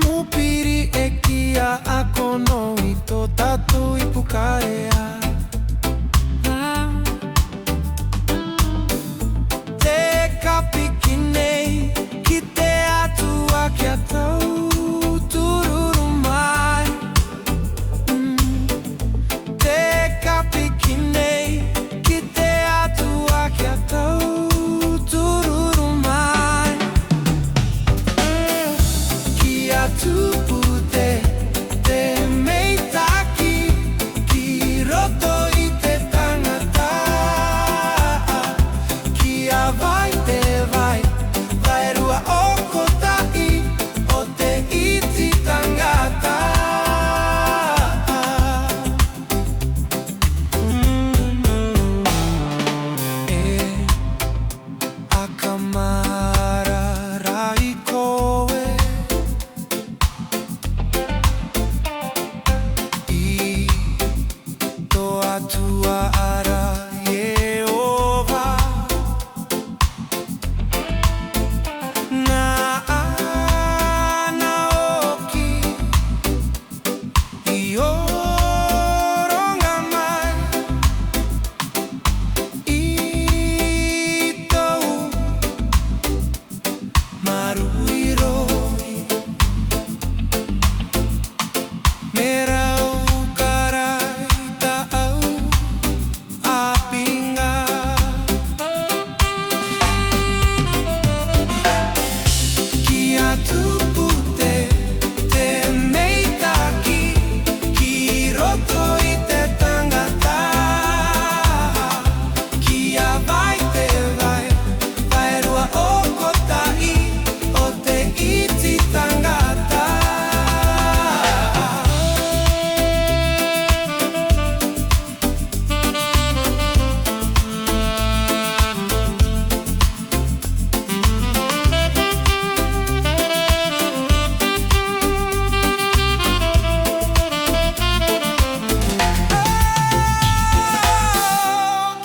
mupiri e kia akono I tō tātou I pukarea. Te kapi ki nei, ki te atua kia tau tururu mai. Te kapi ki nei, ki te atua kia tau tururu mai. Kia tupu te meitaki, ki roto I te tangata. Kia vai te vai, vai rua o kotai, o te iti tangata. Akamara rai koe I tō atua ara Yehova. Ngā ana oki I oronga mai I tōu maruiroi. Me rau karai tāu apinga. Kia tupu te meitaki, ki roto I te tangata. Kia vai te vai, vai rua o kotai, o te iti tangata.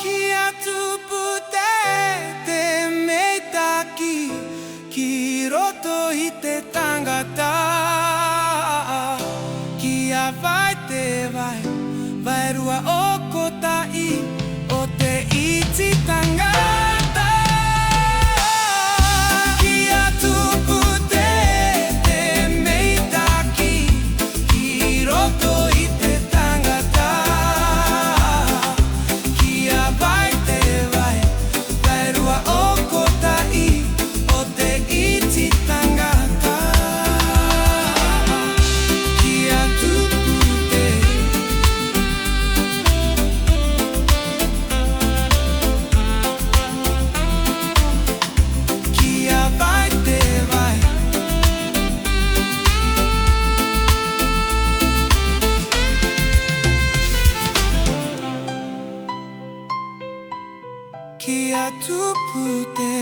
Kia tupu te meitaki, ki roto I te tangata. Kia vai te vai, vai rua o kotai, o te iti tangata. Kia tupu te meitaki, ki roto I te tangata. Kia vai te vai, vai rua o kotai, o te iti tangata. Kia tupu kia vai te vai. Kia tupu te